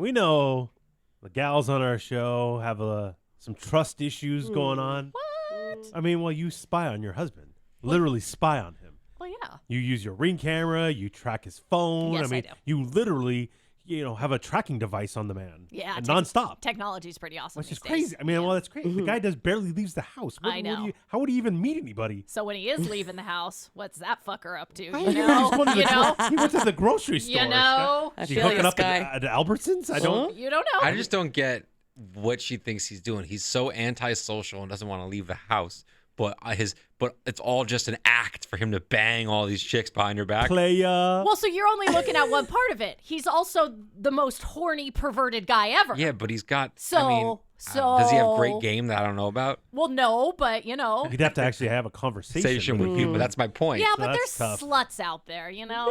we know the gals on our show have some trust issues going on. What? I mean, well, you spy on your husband. Literally spy on him. Well, yeah. You use your Ring camera. You track his phone. Yes, I mean, I do. you literally, have a tracking device on the man. Yeah. Nonstop. Technology is pretty awesome. Which is these crazy. days. I mean, well, that's crazy. The guy barely leaves the house. I know. How would he even meet anybody? So when he is leaving the house, what's that fucker up to? I You don't know. know? He went to the grocery store. You know? I She feel hooking you, up Sky. at Albertsons? I don't. You don't know. I just don't get what she thinks he's doing. He's so antisocial and doesn't want to leave the house. But it's all just an act for him to bang all these chicks behind her back. Playa. Well, so you're only looking at one part of it. He's also the most horny, perverted guy ever. Yeah, but he's got. So does he have great game that I don't know about? Well, no, but You'd have to actually have a conversation with you, but that's my point. Yeah, So but that's there's tough. sluts out there, you know.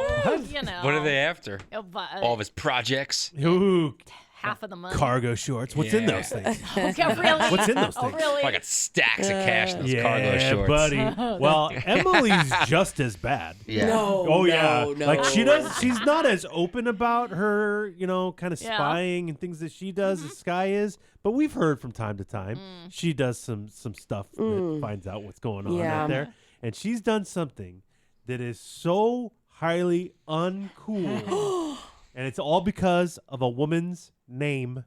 You know. What are they after? But, All of his projects. Ooh, half of the money. cargo shorts. What's in Yeah. those things? Okay, really? What's in those Oh, things? really? I got stacks of cash in those cargo Yeah, shorts. buddy. Well, Emily's just as bad. Yeah. No. Oh no, yeah, No. like she's not as open about her, kind of Yeah. spying and things that she does as Sky is. But we've heard from time to time she does some stuff that finds out what's going on Yeah. out there, and she's done something that is so highly uncool, and it's all because of a woman's name.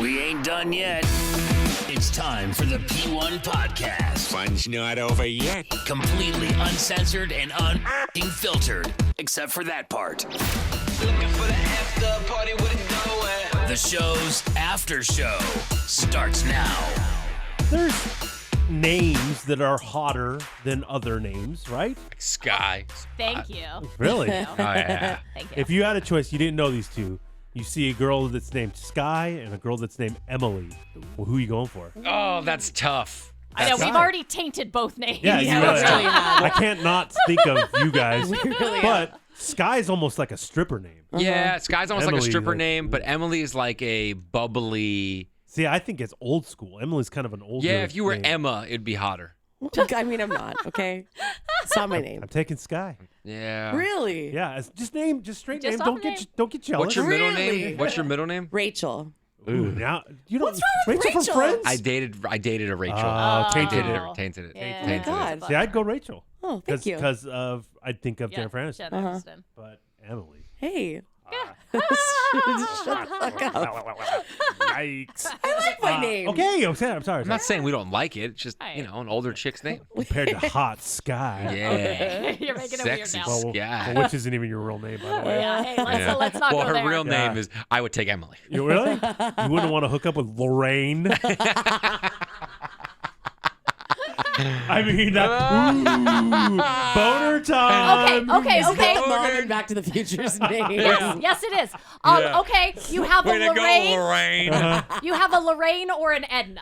We ain't done yet. It's time for the P1 Podcast. Fun's not over yet. Completely uncensored and unfiltered. Except for that part. Looking for the after party with it going. The show's after show starts now. There's names that are hotter than other names, right? Sky. Thank you. Really? Oh, yeah. Thank you. If you had a choice, you didn't know these two. You see a girl that's named Sky and a girl that's named Emily. Well, who are you going for? Oh, that's tough. I know, Sky. we've already tainted both names. Yeah, you Yeah, really we really have. I can't not think of you guys. really but Sky is almost like a stripper name. Yeah, Sky's almost like Emily's a stripper like- name, but Emily is like a bubbly. See, I think it's old school. Emily's kind of an older Yeah, if you were name. Emma, it'd be hotter. I mean, I'm not, okay? It's not my name. I'm taking Sky. Yeah. Really? Yeah, it's just straight Just name. off name. Don't get jealous. What's your middle Really? name? What's your middle name? Rachel. Ooh, now you don't. What's wrong with Rachel Rachel? from Friends? I dated a Rachel. Tainted Tainted it. it. Tainted it. Yeah. Oh my Tainted God. it. See, I'd go Rachel. Oh, thank you. Because of I'd think of Yeah, Jennifer Aniston, Jennifer Aniston. but Emily. Hey. Yeah. Shut the fuck up. Yikes! I like my name. Okay, I'm sorry. I'm not saying we don't like it. It's just, Hey. an older chick's name. Compared to Hot Sky. Yeah. You're making it weird Sexy now. Sky. Well, which isn't even your real name, by the way. Yeah, hey, let's, Yeah. let's not well, go her there. real name Yeah. is, I would take Emily. You really? You wouldn't want to hook up with Lorraine? I mean, boner time. Okay. Mom and Back to the Future's name. Yes, it is. Yeah. Okay, you have a Way to go, Lorraine. Lorraine. You have a Lorraine or an Edna.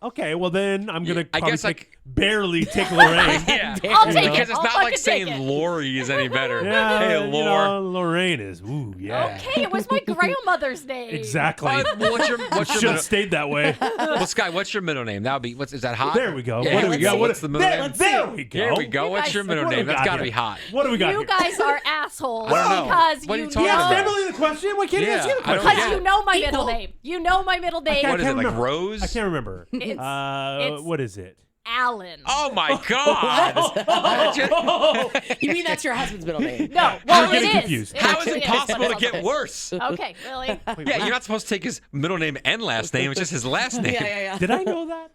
Okay, well then I'm gonna I probably guess, barely take Lorraine. Yeah. I'll take it. Because it's I'll not fucking like take saying it. Lori is any better. Yeah, Hey, you Lore. know, Lorraine is. Ooh, yeah. Okay, it was my grandmother's name. Exactly. Well, what's your Should have middle, stayed that way. well, Sky, what's your middle name? That would be, is that hot? There we go. Yeah, What do we got? What's the middle there, name? there we go. Here we go. You What's guys- your middle What do name? we That's got got to here? be hot. What do we got You here? guys are assholes I don't know. because What are you you talking You asked about? Emily the question. Why can't you Yeah, ask you the I don't question? because get you know my Equal. middle name. You know my middle name. What is it, like remember. Rose? I can't remember. It's- What is it? Alan. Oh, my God. You mean that's your husband's middle name? No, well, I'm getting it is. confused. It How is actually it possible to is. get worse? Okay, really? Yeah, you're not supposed to take his middle name and last name. It's just his last name. Yeah. Did I know that?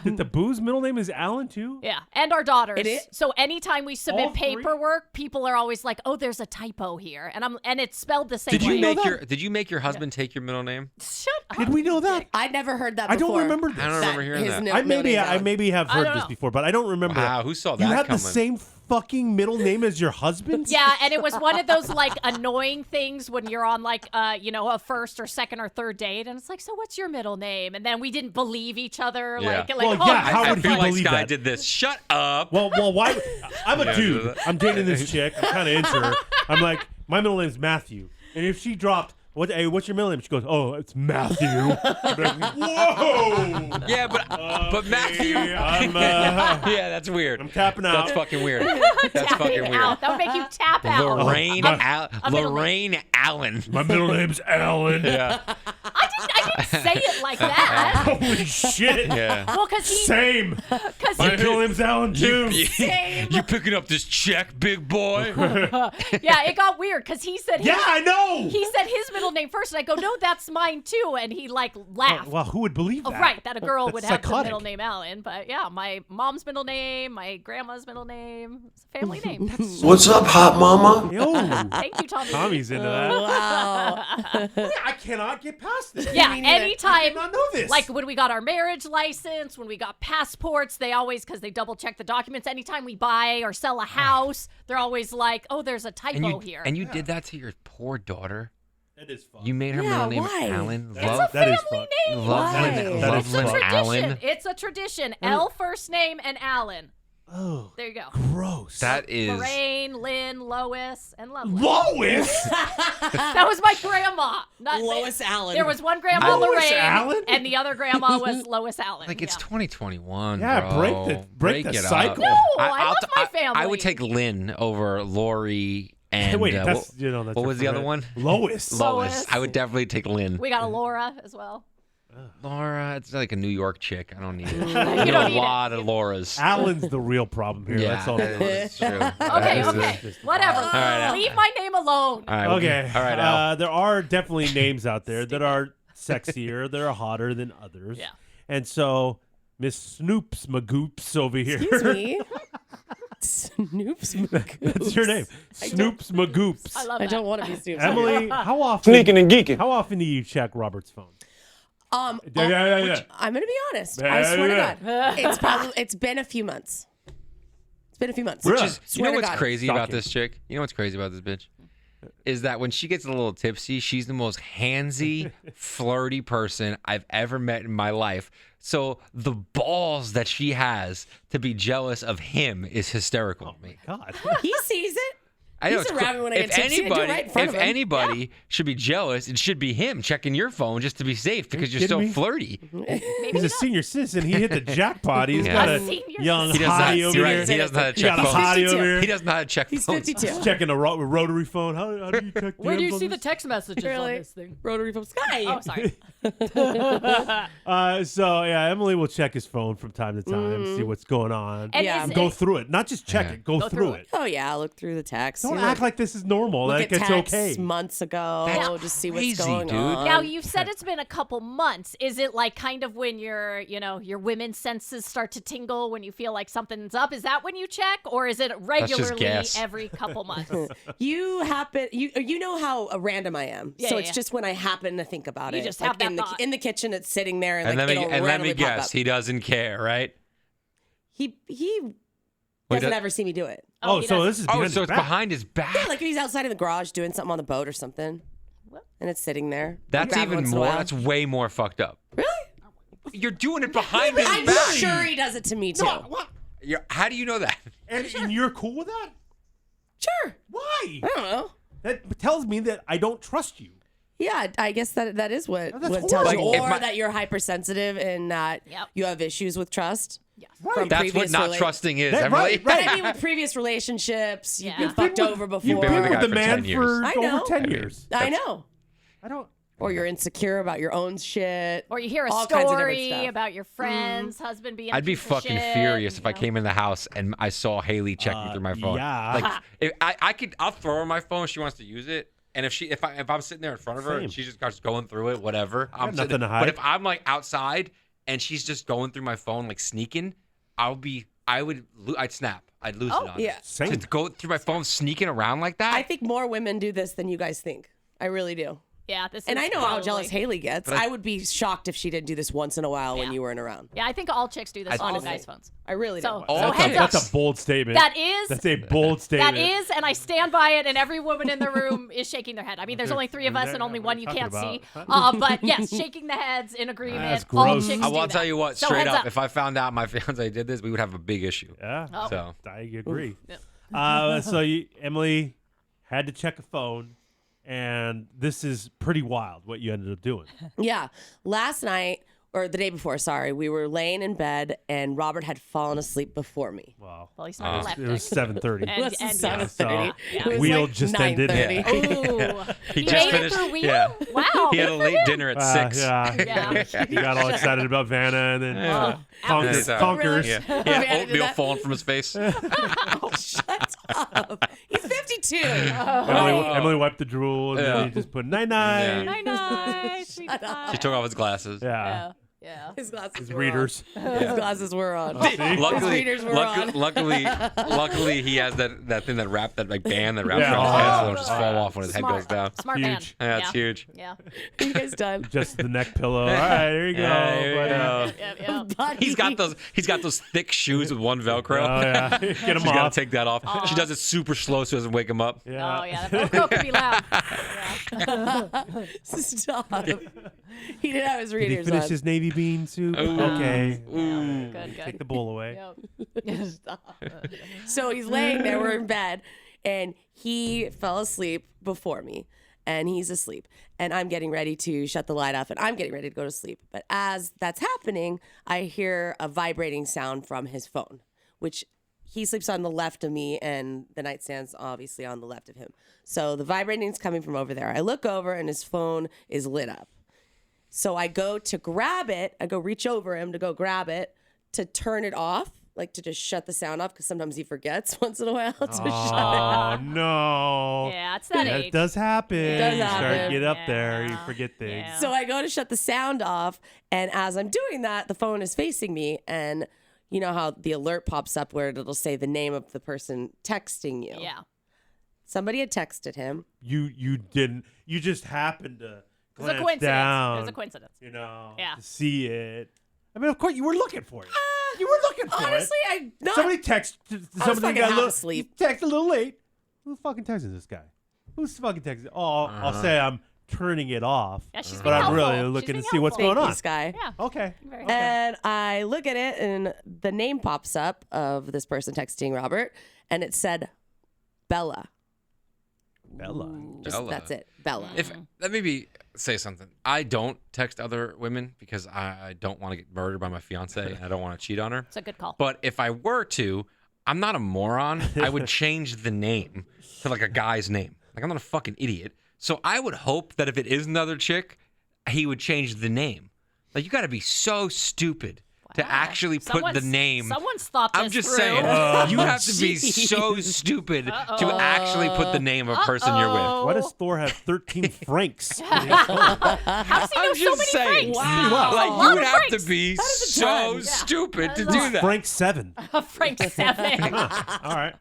That the boo's middle name is Alan too? Yeah, and our daughters. It is? So anytime we All submit three? paperwork, people are always like, "Oh, there's a typo here," and it's spelled the same Did way. you make your husband take your middle name? Shut up. Did we know that? I'd never heard that I before. don't remember this. I don't remember hearing his that. no- I middle name's I Alan. maybe have I heard don't this know. before, but I don't remember. Wow, who saw that You had coming? the same fucking middle name as your husband? Yeah, and it was one of those like annoying things when you're on like a first or second or third date, and it's like, so what's your middle name? And then we didn't believe each other. Yeah. Like, Well, oh, yeah, how I would feel he like believe Sky that? did this. Shut up. Well, why? I'm a Yeah, dude. I'm dating this chick. I'm kind of into her. I'm like, my middle name's Matthew. And if she dropped, What's your middle name? She goes, oh, it's Matthew. I'm like, whoa. Yeah, but Matthew. I'm, Yeah, that's weird. I'm tapping out. That's fucking weird. That's fucking Tapping weird. out. That would make you tap out. Lorraine, Lorraine Allen. My middle name's Alan. Yeah. I didn't say it like that. Holy shit. Yeah. Well, because he. Same. Because My middle name's Alan, too. You picking up this check, big boy? Yeah, it got weird because he said. Yeah, I know. He said his middle name first, and I go, no, that's mine too, and he like laughed. Well, who would believe that? Oh, right, that a girl That's would have the psychotic. middle name Alan, but yeah, my mom's middle name, my grandma's middle name, it's a family name. What's up, hot mama? Yo, Thank you, Tommy. Tommy's into that. Wow. I cannot get past this. Yeah, Me neither. I anytime. did not know this. Like when we got our marriage license, when we got passports, they always, because they double check the documents. Anytime we buy or sell a house, they're always like, "Oh, there's a typo here." And you did that to your poor daughter. That is fun. You made her Yeah, middle name why? Alan. It's a That is family fun. name. Why? That is Loveland fun. Allen. It's a tradition. L first name and Alan. Oh, There you go. gross. That is. Lorraine, Lynn, Lois, and Loveland. Lois. That was my grandma. Not Lois Allen. There was one grandma, Lois Lorraine, Allen? and the other grandma was Lois Allen. Like it's yeah. 2021, Yeah, bro. break the it up. cycle. No, I love my I family. would take Lynn over Lori and Wait, that's what, you know. That's what your was the other friend. one? Lois. Lois. I would definitely take Lynn. We got a Laura as well. Laura, it's like a New York chick. I don't need it. You I know don't a need it. lot of Lauras. Alan's the real problem here. Yeah, That's all. that's true. Okay, That is okay, it. whatever. right, Leave my name alone. All right, Okay. All right, Al. There are definitely names out there that are sexier, that are hotter than others. Yeah. And so Miss Snoops Magoops over here. Excuse me. Snoops Magoops. That's your name. Snoops Magoops. I love I that. don't want to be Snoops. Emily, how often? Sneakin' and geekin'. How often do you check Robert's phone? Yeah. I'm gonna be honest. I swear to God, it's been a few months. It's been a few months. Really? You know Swear to what's God. crazy Shocking. about this chick? You know what's crazy about this bitch? Is that when she gets a little tipsy, she's the most handsy, flirty person I've ever met in my life. So the balls that she has to be jealous of him is hysterical to me. God. He sees it. I know He's it's around cool. me when I get If tipsy. I do it anybody, right in front if of him. anybody should be jealous, it should be him checking your phone just to be safe because you're so kidding me? flirty. He's a senior citizen. He hit the jackpot. He's Yeah. got A a senior young He does not. hottie You're over right. here. He doesn't know how to He check got a phones. hottie 52. over here. He doesn't know how to check He's phones. 52. Checking a rotary phone. How do you check Where do you the see the text messages on Really? this thing? Rotary from Sky. Oh, sorry. So yeah, Emily will check his phone from time to time, see what's going on, And Yeah. is go it- through it. Not just check Yeah. it, go through it. Oh yeah, look through the text. Don't You act look- like this is normal. look Like at it's texts okay. months ago. That's Just see crazy, what's going dude. on. Now you said it's been a couple months. Is it like kind of when your women's senses start to tingle when you feel like something's up? Is that when you check, or is it regularly guess. every couple months? You know how random I am. Yeah, so yeah, it's yeah. just when I happen to think about You it. just like have that in thought. in the kitchen, it's sitting there, and, And like let me it'll let me randomly pop guess, up. he doesn't care, right? He Wait, doesn't that- ever see me do it. Oh, he so doesn't. this is Oh, behind so his it's back. behind his back. Yeah, like if he's outside in the garage doing something on the boat or something, and it's sitting there. That's Grab it even once in a more. while. That's way more fucked up. Really? You're doing it behind his I'm back. sure he does it to me too. How do you know that? And you're cool with that? Sure. Why? I don't know. That tells me that I don't trust you. Yeah, I guess that is what That's what tells you, horrible. Like, if or my- that you're hypersensitive and that Yep. you have issues with trust. Yes. From That's what previous not trusting is, That- Emily. right, But right. I mean, with previous relationships, you've Yeah. been fucked over before. You've been been with with the the guy for man 10 years. for I know. over 10 I mean, years. I know. I don't. Or you're insecure about your own shit. Or you hear a all kinds of different story stuff. about your friend's husband being. I'd a be piece of fucking shit, furious if I you know? came in the house and I saw Haley checking through my phone. yeah. Like, if I'll throw her my phone if she wants to use it. And if I'm sitting there in front of her Same. and she just starts going through it, whatever. I'm nothing sitting, to hide. But if I'm like outside and she's just going through my phone like sneaking, I'd snap. I'd lose it on her. yeah. Same. To go through my phone sneaking around like that. I think more women do this than you guys think. I really do. Yeah, this. And is I know how probably- jealous Haley gets. But I- I would be shocked if she didn't do this once in a while when Yeah. you weren't around. Yeah, I think all chicks do this on all Honestly. guys' phones. I really So, do. so All heads chicks. up. That's a bold statement. That is. That's a bold statement. That is, and I stand by it, and every woman in the room is shaking their head. I mean, there's only 3 of us and only What one are you you can't talking see. about? But yes, shaking the heads in agreement. That's All gross. chicks I do will that. tell you what, So straight heads up, if I found out my fiance did this, we would have a big issue. Yeah. Oh. So I agree. Yeah. So Emily had to check a phone, And this is pretty wild what you ended up doing. Yeah. Last night, or the day before, sorry, we were laying in bed and Robert had fallen asleep before me. Wow. Well, he's not It was 7:30. And- It was and- 7:30. yeah. It was Wheel like just ended. 9:30. Ooh. He You just made finished. it through Wheel? Yeah. Wow. He had a late dinner at 6. Yeah. Yeah. He got all excited about Vanna and then conkers. Yeah. conkers. Yeah. He had Vanna did oatmeal that? falling from his face. Oh, shut up. He's 52. Emily wiped the drool and Yeah. then he just put night-night. Yeah. Night night. Sweet She took off his glasses. Yeah. Yeah. His glasses His were readers. on. His glasses were on. Luckily, readers were on. luckily, he has that thing that wrap that like band that wraps Yeah. around his head, so Oh. it'll just fall off when his head goes down. Smart man. Huge. Yeah, it's huge. Yeah. Are you guys done? Just the neck pillow. All right, here you go. Yeah, here you buddy. go. Yeah. Buddy. He's got those thick shoes with one Velcro. Oh, yeah. Get him She's gotta off. take that off. She does it super slow so it doesn't wake him up. Yeah. Oh, yeah. The Velcro can be loud. Stop. He didn't have his Did he readers finish on. his navy bean soup? Okay. Good, good. Take the bowl away. Yep. Stop. So he's laying there, we're in bed, and he fell asleep before me. And he's asleep. And I'm getting ready to shut the light off, and I'm getting ready to go to sleep. But as that's happening, I hear a vibrating sound from his phone, which he sleeps on the left of me, and the nightstand's obviously on the left of him. So the vibrating's coming from over there. I look over, and his phone is lit up. So I go to grab it. I go reach over him to go grab it to turn it off, like to just shut the sound off, because sometimes he forgets once in a while to shut it off. Oh, no. Yeah, it's that That age. does happen. does You start happen. to get up there, you Yeah. forget things. Yeah. So I go to shut the sound off, and as I'm doing that, the phone is facing me, and you know how the alert pops up where it'll say the name of the person texting you. Yeah. Somebody had texted him. You didn't. You just happened to It was a glance coincidence. down. It was a coincidence. You know, Yeah. to see it. I mean, of course, you were looking for it. You were looking for Honestly, it. I not. Somebody text. Somebody fucking got a half little, asleep. text a little late. Who fucking texted this guy? Who's fucking texting? Oh, I'll say I'm turning it off. Yeah, she's but being I'm helpful. really She's looking being to see what's helpful. going Thank on. you, Sky. Yeah. Okay. Very And I look at it, and the name pops up of this person texting Robert, and it said Bella. Bella. Just Bella. that's it, Bella. If let me say something. I don't text other women because I don't want to get murdered by my fiance and I don't want to cheat on her. It's a good call. But if I were to, I'm not a moron. I would change the name to like a guy's name. Like I'm not a fucking idiot. So I would hope that if it is another chick, he would change the name. Like you got to be so stupid to actually put the name. Someone's thought this I'm just through. saying, you have to be so stupid to actually put the name of a person you're with. Why does Thor have 13 francs? How does he know I'm so just many saying. Franks? Wow. Like lot you of would have to Franks. be so stupid to do that. Frank 7. Frank 7. All right.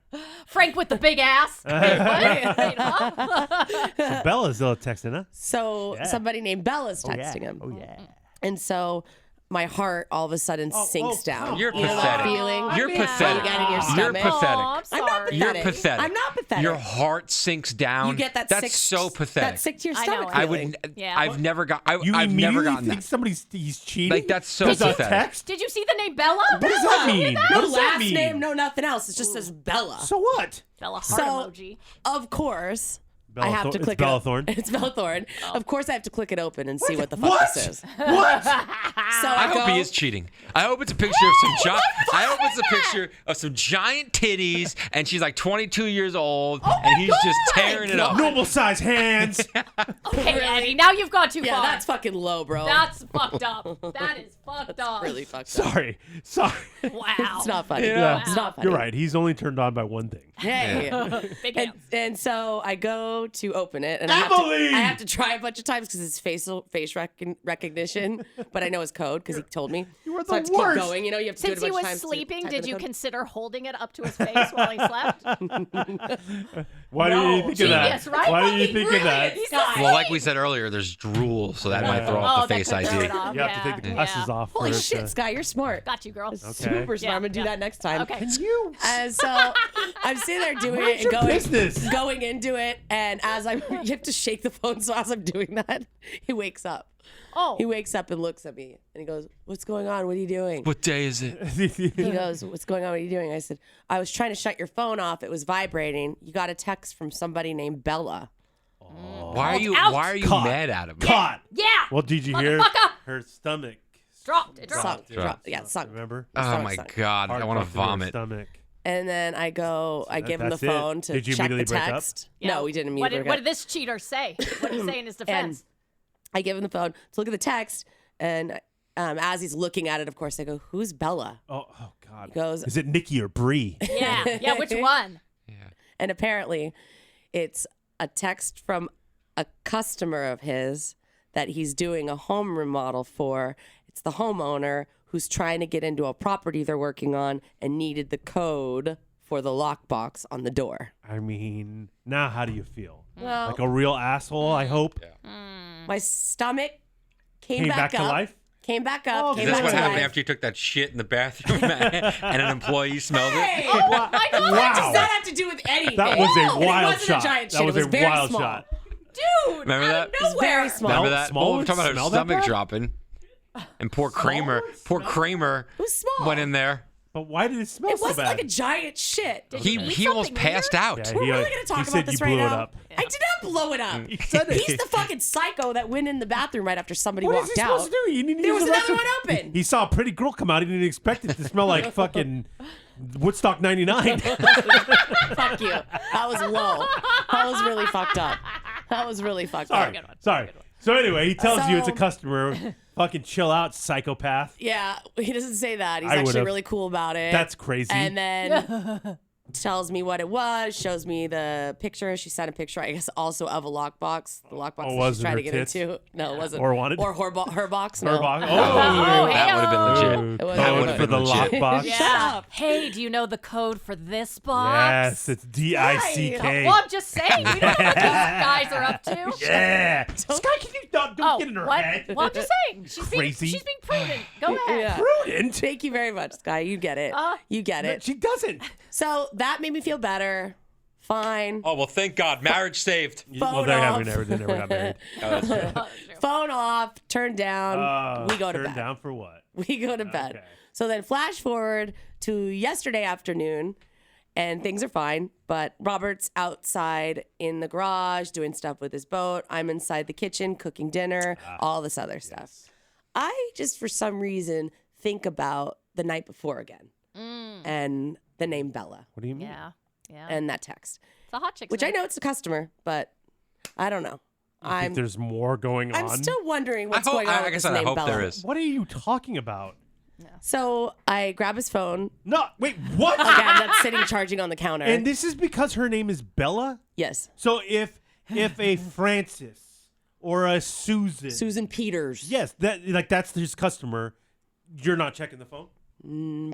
Frank with the big ass. Wait, what? Wait, huh? So Bella's still texting, huh? So Yeah. somebody named Bella's Oh, texting yeah. him. Oh, yeah. And so my heart all of a sudden sinks down. You're You know that pathetic. feeling? You're Yeah. pathetic. You got in your You're stomach. pathetic. Oh, I'm I'm sorry. not You're pathetic. pathetic. I'm not pathetic. Your heart sinks down. You get that That's sick, so pathetic. That sick to your I know stomach it. I feeling. would. Yeah. I've never got. You I've never immediately gotten think that. he's cheating? Like that's so Does a pathetic. text? Did you see the name Bella? What does that mean? No What does that last mean? name, no nothing else. It just says Bella. So what? Bella heart So, emoji. of course, Bella I have Thor- to it's click Bella it. Thorne. It's Bella Thorne. Of course, I have to click it open and see what the fuck What? this is. What? So I go, hope he is cheating. I hope it's a picture of some giant. I hope it's a picture of some giant titties, and she's like 22 years old, and he's just tearing it up. Normal size hands. Okay, Eddie, now you've gone too Yeah, far. that's fucking low, bro. That's fucked up. That is fucked up. really fucked up. Sorry. Wow. It's not funny. Yeah. It's not funny. You're right. He's only turned on by one thing. Hey. Big And, hands. and so I go to open it, and Emily! I have to try a bunch of times because it's face recognition, but I know his code because he told me. You are so I have the to worst. keep going. You know, you have to Since do it he a bunch was of times. to sleeping, type did in the you code. consider holding it up to his face while he slept? Why did you think of Genius, that? right? Why did you Fucking think of that? brilliant. He's Well, like we said earlier, there's drool, so that might throw off the that Face could throw ID. it off. You have to take the glasses off. Holy for it shit, to- Sky, you're smart. Got you, girl. Super smart. Yeah, I'm gonna do yeah. that next time. Okay. You. And so I'm sitting there doing Mind it your and going, business. going into it, and as I'm, you have to shake the phone. So as I'm doing that, he wakes up. Oh. He wakes up and looks at me, and he goes, "What's going on? What are you doing?" What day is it? He goes, "What's going on? What are you doing?" I said, "I was trying to shut your phone off. It was vibrating. You got a text from somebody named Bella." Why are you Out. Caught. mad at him? Caught. Yeah. Well, did you hear Motherfucker. her stomach? Dropped. It dropped. Sunk. Yeah, sunk. Remember? Oh my God, I want to Hard fucked in her vomit. Stomach. And then I give him the That's it? phone to Did you check the immediately break up? text. Yeah. No, we didn't What immediately did, break what up. did this cheater say? What did he say in his defense? I give him the phone to look at the text, and as he's looking at it, of course, I go, "Who's Bella?" Oh God. He goes, Is it Nikki or Bree? Yeah. Which one? and apparently, it's a text from a customer of his that he's doing a home remodel for. It's the homeowner who's trying to get into a property they're working on and needed the code for the lockbox on the door. I mean, now how do you feel? Well, Like a real asshole, I hope. my stomach came Came back back to up. life? Came back up. Oh, came Is this back what to happened life. after you took that shit in the bathroom and an employee smelled Hey! it? Oh my God. What does Wow. that have to do with anything? That was And a wild it wasn't shot. A giant That shit. was It was a very wild small. shot. Dude. Remember out that? of It's nowhere. very small. Remember that? Small Oh, we're talking about her smell that stomach bad? dropping. And poor Kramer It was small. went in there. But why did it smell It so wasn't bad? like a giant shit. He almost passed out. Yeah, We're he, really gonna talk he about said this you right blew now. it up. I did not blow it up. He said it. He's the fucking psycho that went in the bathroom right after somebody What is walked he out. supposed to do? You need to There use was the another restroom. one open. He saw a pretty girl come out. He didn't expect it to smell like fucking Woodstock 99. Fuck you. That was low. That was really fucked up. That was really fucked up. Sorry. So anyway, he tells you it's a So- customer. Fucking chill out, psychopath. Yeah, he doesn't say that. He's I actually would've. really cool about it. That's crazy. And then tells me what it was, shows me the picture. She sent a picture, I guess, also of a lockbox. The lockbox that she's wasn't trying her to get tits? into. No, it wasn't. Or wanted? Or her box. No. Her box. Oh, That would have been legit. It was- That Code would have for been the legit. lockbox. Yeah. Shut up. Hey, do you know the code for this box? Yes, it's DICK. Well, I'm just saying. We don't know what these guys are up to. Yeah. Sky, can you don't get in her what? head? Well, I'm just saying. Crazy. She's being prudent. Go ahead. Yeah. Prudent. Thank you very much, Sky. You get it. You get it. She doesn't. So that made me feel better. Fine. Oh, well, thank God. Marriage saved. Phone Well, they off. never got married. Phone off. Turned down. We go to Turned bed. down for what? We go to bed. Okay. So then flash forward to yesterday afternoon, and things are fine. But Robert's outside in the garage doing stuff with his boat. I'm inside the kitchen cooking dinner, all this other stuff. I just, for some reason, think about the night before again and the name Bella What do you mean? Yeah. Yeah. and that text, It's a hot chick. which I know it's a customer, but I don't know. I think there's more going on. I'm still wondering what's going on I with guess this I name hope Bella. there is. What are you talking about? So I grab his phone. No, wait, what? Again, that's sitting charging on the counter. And this is because her name is Bella? Yes. So if a Francis or a Susan, Susan Peters. yes, that's his customer, you're not checking the phone?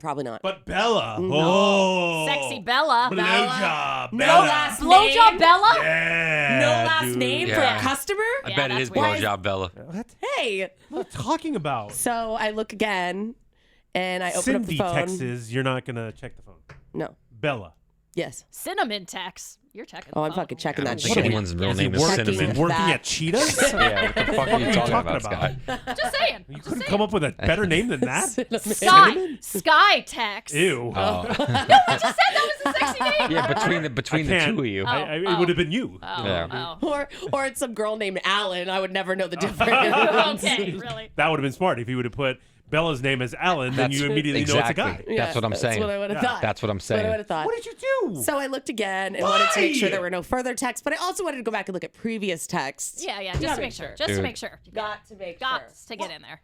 Probably not. But Bella. Oh. Sexy Bella. Blowjob. No Bella. last Blowjob name. Bella? Yeah. No last dude. name Yeah. for a customer? I Yeah, bet it that's is weird. blowjob Bella. What? Hey. What are you talking about? So I look again and I open Cindy up the phone. texts, you're not going to check the phone. No. Bella. Yes. Cinnamon text. You're checking. Oh, the I'm phone. fucking checking I that don't think shit. anyone's real Is he name is working, Cinnamon. working That- at Cheetahs? Yeah, what the fuck are you talking about, talking Scott? Just saying. You Just couldn't saying. come up with a better name than that? Sky text. Ew. Oh. I just said that was a sexy name. Yeah, between the can't. two of you. It would have been you. Yeah. Or it's some girl named Alan. I would never know the difference. Okay, really. That would have been smart if you would have put Bella's name as Alan, then you immediately know it's a guy. exactly. That's what I'm saying. That's what I would have thought. That's what I'm That's what I saying. would have thought. What did you do? So I looked again and wanted to make sure Why? there were no further texts, but I also wanted to go back and look at previous texts. Yeah, just to make sure. Just to Dude. make sure. Got to make Got sure. to get in there.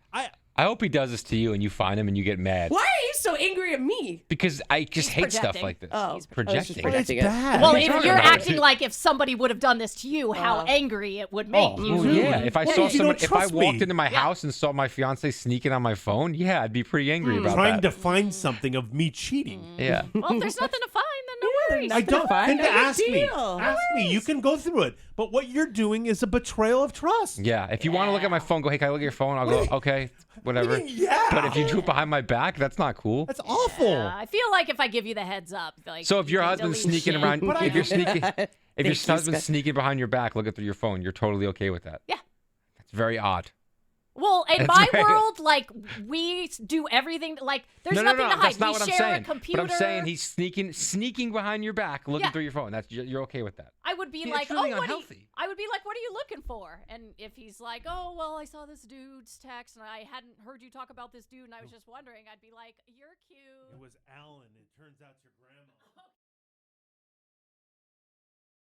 I hope he does this to you and you find him and you get mad. Why are you so angry at me? Because I just hate stuff projecting. like this. Oh, He's I was just projecting. projecting it. bad. Well, What are you if talking you're about? acting like if somebody would have done this to you, how angry it would make you. Well, yeah, if I saw you someone, don't if I trust walked me. into my house and saw my fiance sneaking on my phone, yeah, I'd be pretty angry about Trying that. to find something of me cheating. Yeah. Well, if there's nothing to find, then no worries. I don't. fine. Then No big ask me. deal. Ask me. You can go through it. But what you're doing is a betrayal of trust. Yeah, if you want to look at my phone, go, hey, can I look at your phone? I'll go, okay, whatever. mean, yeah. But if you do it behind my back, that's not cool. That's awful. I feel like if I give you the heads up, like So if your you can husband's delete sneaking shit. around, if you're sneaking, if your Thank you, husband's Scott. sneaking behind your back, looking through your phone, you're totally okay with that. Yeah. That's very odd. Well, in That's my right. world, like, we do everything. Like, there's no, nothing to hide. That's not We what I'm share saying. a computer. But I'm saying he's sneaking behind your back, looking Yeah. through your phone. You're okay with that? I would be Yeah, like, it's really oh, unhealthy. I would be like, what are you looking for? And if he's like, oh, well, I saw this dude's text and I hadn't heard you talk about this dude and I was just wondering, I'd be like, you're cute. It was Alan. It turns out your grandma.